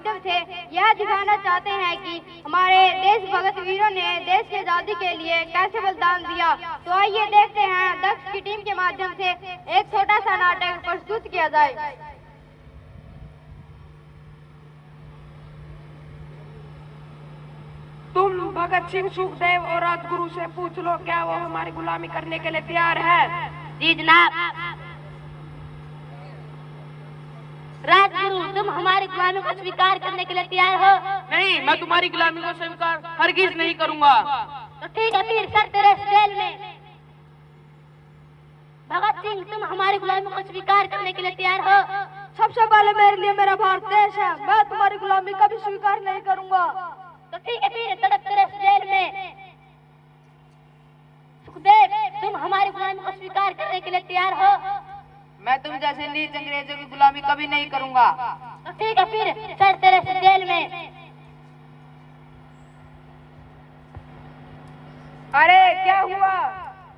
माध्यम से यह दिखाना चाहते हैं कि हमारे देशभक्त वीरों ने देश की आजादी के लिए कैसे बलिदान दिया। तो आइए देखते हैं दक्ष की टीम के माध्यम से एक छोटा सा नाटक प्रस्तुत किया जाए। तुम भगत सिंह, सुखदेव और राजगुरु से पूछ लो, क्या वो हमारी गुलामी करने के लिए तैयार है? जी जनाब। राजगुरु, तुम हमारी गुलामी को स्वीकार करने के लिए तैयार हो? नहीं, मैं तुम्हारी गुलामी को स्वीकार हरगिज नहीं करूंगा। तो ठीक है, फिर सर तेरे जेल में। भगत सिंह, तुम हमारी गुलामी को स्वीकार करने के लिए तैयार हो? सबसे पहले मेरे लिए मेरा भारत देश है, मैं तुम्हारी गुलामी कभी स्वीकार नहीं करूंगा। तो ठीक है, फिर तड़प तेरे जेल में। सुखदेव, तुम हमारी गुलामी को स्वीकार करने के लिए तैयार हो? मैं तुम जैसे नीच अंग्रेजों की गुलामी कभी नहीं करूंगा। तो ठीक है, फिर सर तेरे जेल में। अरे क्या हुआ?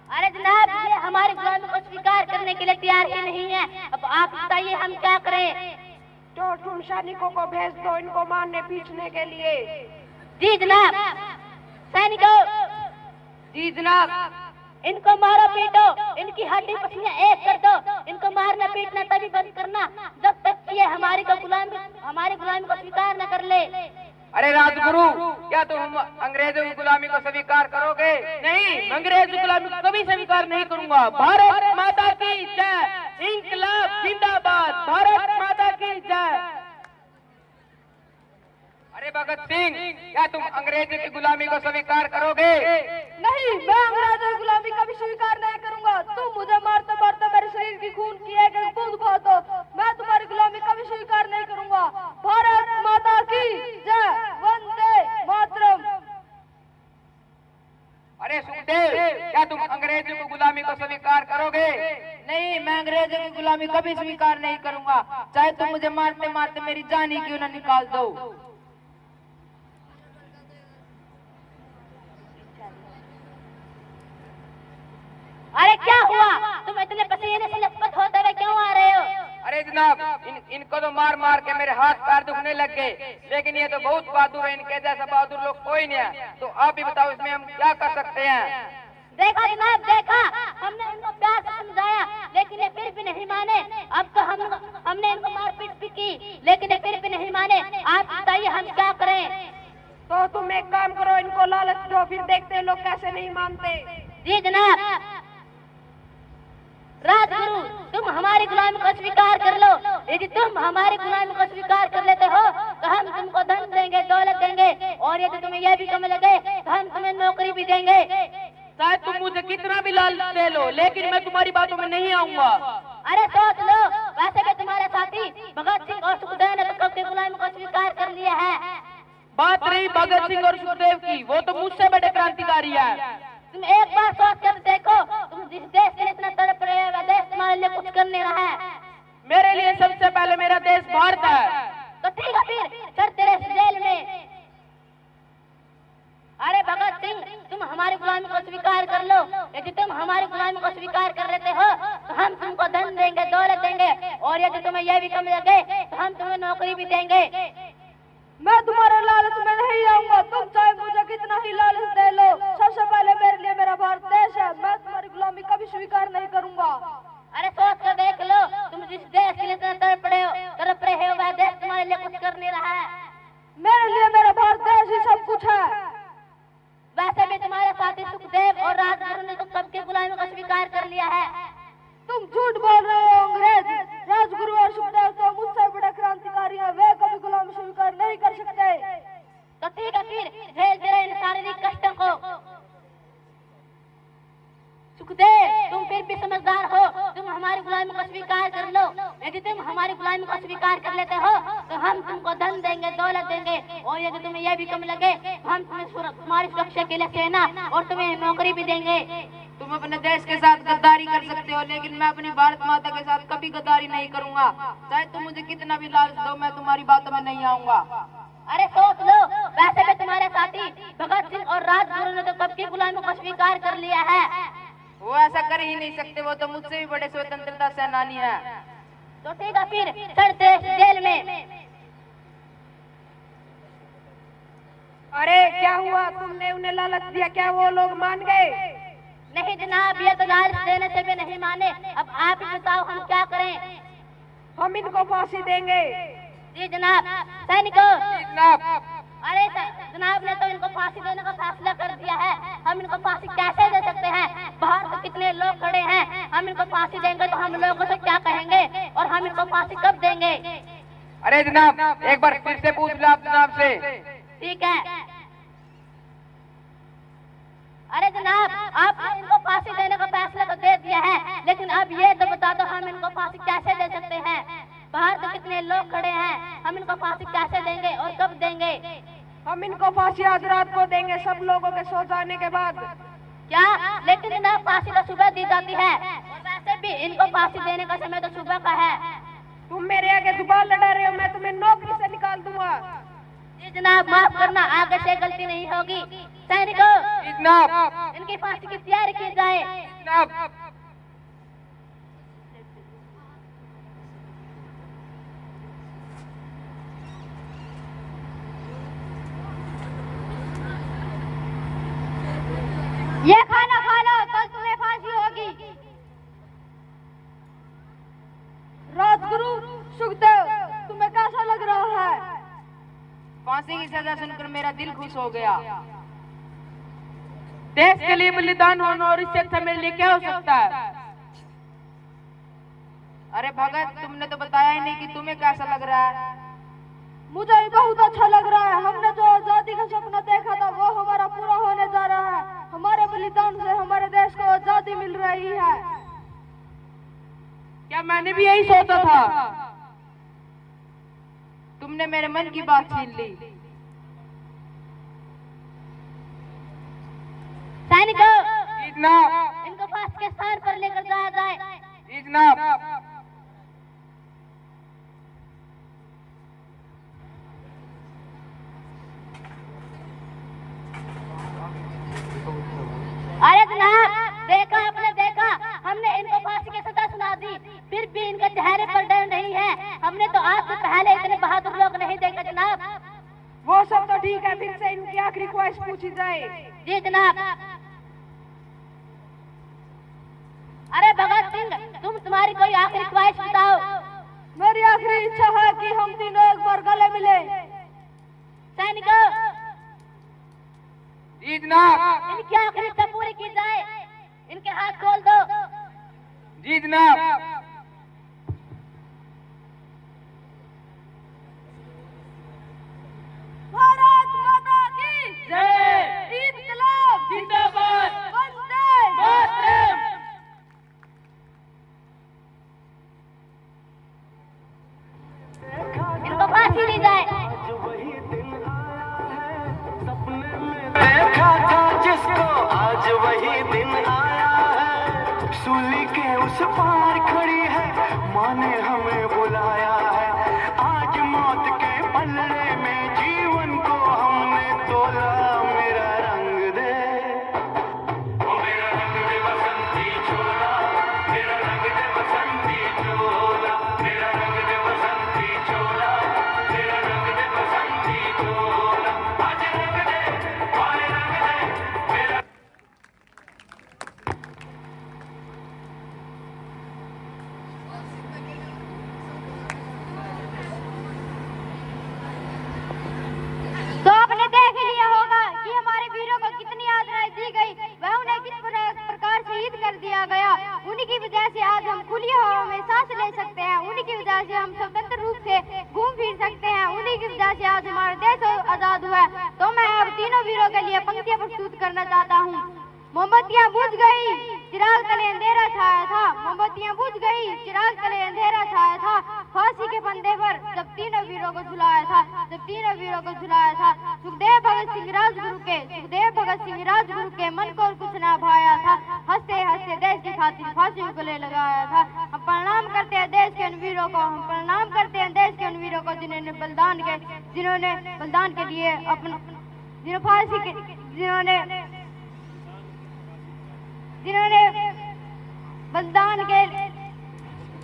अरे जनाब, ये हमारी गुलामी को स्वीकार करने के लिए तैयार ही नहीं है। अब आप बताइए हम क्या करें? तो तुम सैनिकों को भेज दो इनको मारने पीटने के लिए। जी जनाब। सैनिकों, जी जनाब। इनको मारो पीटो, इनकी हड्डी पसलियां एक कर दो। इनको मारना पीटना तभी बंद करना जब तक कि ये हमारी गुलामी को स्वीकार न कर ले। अरे राजगुरु, क्या तुम अंग्रेजों की गुलामी को स्वीकार करोगे? नहीं, अंग्रेज की गुलामी को कभी स्वीकार नहीं करूंगा। भारत माता की जय, इंकलाब जिंदाबाद, भारत माता की जय। अरे भगत सिंह, क्या तुम अंग्रेजों की गुलामी को स्वीकार करोगे? नहीं, मैं अंग्रेजों की गुलामी कभी स्वीकार नहीं करूंगा। तुम मुझे मारते मारते मेरे शरीर की खून की एक एक बूंद बहा दो, मैं तुम्हारी गुलामी कभी स्वीकार नहीं करूंगा। भारत माता की जय, वंदे मातरम। अरे सुखदेव, क्या तुम अंग्रेजों की गुलामी को स्वीकार करोगे? नहीं, मैं अंग्रेजों की गुलामी कभी स्वीकार नहीं करूंगा, चाहे तुम मुझे मारते मारते मेरी जान ही क्यों न निकाल दो। अरे क्या हुआ? तुम इतने पसीने से लथपथ होते हुए क्यों आ रहे हो? अरे जनाब, इनको तो मार मार के मेरे हाथ पैर दुखने लग गए, लेकिन ये तो बहुत बहादुर है, इनके जैसा बहादुर लोग कोई नहीं है। तो आप ही बताओ, इसमें हम क्या कर सकते हैं? देखा जनाब, देखा, हमने इनको प्यार से समझाया लेकिन ये फिर भी नहीं माने। अब तो हमने इनको मारपीट भी की लेकिन ये फिर भी नहीं माने। आप बताइए हम क्या करें? तो तुम एक काम करो, इनको लालच दो, फिर देखते हैं लोग कैसे नहीं मानते। जी जनाब। राजगुरु, तुम हमारी गुलामी को स्वीकार कर लो। यदि तुम हमारी गुलामी को स्वीकार कर लेते हो तो हम तुमको धन देंगे, दौलत देंगे, और यदि तुम्हें यह भी कम लगे तो हम तुम्हें नौकरी भी देंगे। चाहे तुम मुझे कितना भी लालच दे लो, लेकिन मैं तुम्हारी बातों में नहीं आऊंगा। अरे सोच लो, वैसे भी तुम्हारे साथी भगत सिंह और सुखदेव ने तो कब की गुलामी को स्वीकार कर लिया है। बात रही भगत सिंह और सुखदेव की, वो तो मुझसे बड़े क्रांतिकारी है। तुम एक बार सोच कर देखो, तुम जिस देश के लिए इतना तड़प रहे हो वह देश तुम्हारे लिए कुछ कर नहीं रहा है। मेरे लिए सबसे पहले मेरा देश भारत है। तो ठीक है, फिर सर तेरे जेल में। अरे भगत सिंह, तुम हमारी गुलामी को स्वीकार कर लो। यदि तुम हमारी गुलामी को स्वीकार कर लेते हो तो हम तुमको धन देंगे, दौलत देंगे, और यदि तुम्हें यह भी कम लगे तो हम तुम्हें नौकरी भी देंगे। मैं तुम्हारे लालच में नहीं आऊंगा, तुम चाहे मुझे कितना ही लालच दे लो। सबसे पहले मेरे लिए मेरा भारत देश है, मैं तुम्हारी गुलामी कभी स्वीकार नहीं करूंगा। अरे सोच कर देख लो, तुम जिस देश के लिए तड़प रहे हो वह देश तुम्हारे लिए कुछ कर नहीं रहा है। मेरे लिए मेरा भारत देश ही सब कुछ है। वैसे भी तुम्हारे साथी सुखदेव और राजगुरु ने तो कब की गुलामी को स्वीकार कर लिया है। तुम झूठ बोल रहे हो अंग्रेज। राजगुरु और सुखदेव तो मुझसे बड़े क्रांतिकारी हैं, वे कभी गुलामी स्वीकार नहीं कर सकते। तो ठीक है, फिर झेल तेरे इन शारीरिक कष्टों को। सुखदेव, तुम फिर भी समझदार हो, तुम हमारी गुलामी को स्वीकार कर लो। यदि तुम हमारी गुलामी को स्वीकार कर लेते हो तो हम तुमको धन देंगे, दौलत देंगे, और यदि तुम्हें यह भी कम लगे तो हम तुम्हारी सुरक्षा के लिए सेना और तुम्हें नौकरी भी देंगे। तुम अपने देश के साथ गद्दारी कर सकते हो, लेकिन मैं अपनी भारत माता के साथ कभी गद्दारी नहीं करूंगा, चाहे तुम मुझे कितना भी लालच दो, मैं तुम्हारी बातों में नहीं आऊंगा। अरे सोच लो, वैसे भी तुम्हारे साथी भगत सिंह और राजगुरु ने तो कब की गुलामी को स्वीकार कर लिया है। वो ऐसा कर ही नहीं सकते, वो तो मुझसे भी बड़े स्वतंत्रता सेनानी हैं। तो ठीक है, फिर चढ़ते जेल में। अरे क्या हुआ, तुमने उन्हें लालच दिया, क्या वो लोग मान गए? नहीं जनाब, ये तो लालच देने से भी नहीं माने। अब आप ही बताओ हम क्या करें? हम इनको फांसी देंगे। जी जनाब। सैनिकों, जनाब। अरे जनाब ने तो इनको फांसी देने का फैसला कर दिया है। हम इनको फांसी कैसे दे सकते हैं? बाहर तो कितने लोग खड़े हैं। हम इनको फांसी देंगे तो हम लोगों से क्या कहेंगे, और हम इनको फांसी कब देंगे? अरे जनाब, एक बार फिर से पूछ लो आप जनाब से। ठीक है। अरे जनाब, आपने इनको फांसी देने का फैसला तो दे दिया है, लेकिन अब ये तो बता दो हम इनको फांसी कैसे दे सकते हैं? बाहर तो कितने लोग खड़े हैं। हम इनको फांसी कैसे देंगे और कब देंगे? हम इनको फांसी आज रात को देंगे, सब लोगों के सो जाने के बाद। क्या? लेकिन जनाब फांसी तो सुबह दी जाती है, और वैसे भी इनको फांसी देने का समय तो सुबह का है। तुम मेरे आगे जुबान लड़ा रहे हो, मैं तुम्हें नौकरी से निकाल दूंगा। जी जनाब, माफ करना, आगे से गलती नहीं होगी। सैनिकों, जनाब। इनकी फांसी की तैयारी की जाए। जनाब। ये खाना खा लो, कल तुम्हें फांसी होगी। राजगुरु सुखदेव, तुम्हें कैसा लग रहा है? फांसी की सजा सुनकर मेरा दिल खुश हो गया। देश के लिए बलिदान होना और इससे अच्छा मेरे लिए क्या हो सकता है? अरे भगत, तुमने तो बताया ही नहीं कि तुम्हें कैसा लग रहा है। मुझे भी बहुत अच्छा लग रहा है। हमने जो आजादी का सपना देखा था वो हमारा पूरा होने जा रहा है। हमारे बलिदान से हमारे देश को आजादी मिल रही है। क्या मैंने भी यही सोचा था? तुमने मेरे मन की बात छीन ली। सैनिकों, जनाब। इनको फांसी के स्थान पर लेकर जाया जाए। जनाब। अरे जनाब, देखा आपने, देखा, हमने इनको फांसी की सजा सुना दी, फिर भी इनके चेहरे पर डर नहीं है। हमने तो आज से पहले इतने बहादुर लोग नहीं देखे जनाब। वो सब तो ठीक है, फिर से इनकी आखिरी ख्वाहिश पूछी जाए। जी जनाब। अरे भगत सिंह, तुम्हारी कोई आखिरी ख्वाहिश बताओ। मेरी आखिरी इच्छा है कि हम तीनों एक बार गले मिले। सैनिकों, जनाब। इनकी आखिरी इच्छा पूरी की जाए। इनके हाथ खोल दो। जी जनाब। भारत माता की जय। इंकलाब जिंदाबाद। वंदे मातरम। इनको फांसी दी जाए। देखा था जिसको आज वही दिन आया है। सूली के उस पार खड़ी है, माँ ने हमें बुलाया है। आज मौत के पलड़े में जीवन को हमने तोला। मेरा रंग दे, मेरा रंग दे बसंती चोला, मेरा रंग दे बसंती चोला, मेरा रंग दे बसंती चोला, मेरा रंग दे बसंती चोला। आज रंग दे, आज रंग दे मेरा। तो आपने देख लिया होगा कि हमारे वीरों को कितनी आदराएं दी गई, वह उन्हें किस प्रकार शहीद कर दिया गया। उन्हीं की वजह से आज हम खुली हवा में सांस ले सकते हैं, उन्हीं की वजह से हम स्वतंत्र रूप से घूम फिर सकते हैं, उन्हीं की वजह से आज हमारा देश आजाद हुआ है। तो मैं अब तीनों वीरों के लिए पंक्तियां प्रस्तुत करना चाहता हूँ। मोमबत्तियां बुझ गई, चिराग तले अंधेरा छाया था। मोमबत्तियां बुझ गई, चिराग तले अंधेरा छाया था। फांसी के फंदे पर जब तीनों वीरों को झुलाया था, जब तीनों वीरों को झुलाया था। सुखदेव भगत सिंह राजगुरु के मन को कुछ ना भाया था। हंसते हंसते देश की खातिर फांसी को ले लगाया था। हम प्रणाम करते हैं देश के उन वीरों को, हम प्रणाम करते हैं देश के उन वीरों को जिन्होंने बलिदान के लिए अपना जिन्होंने बलिदान के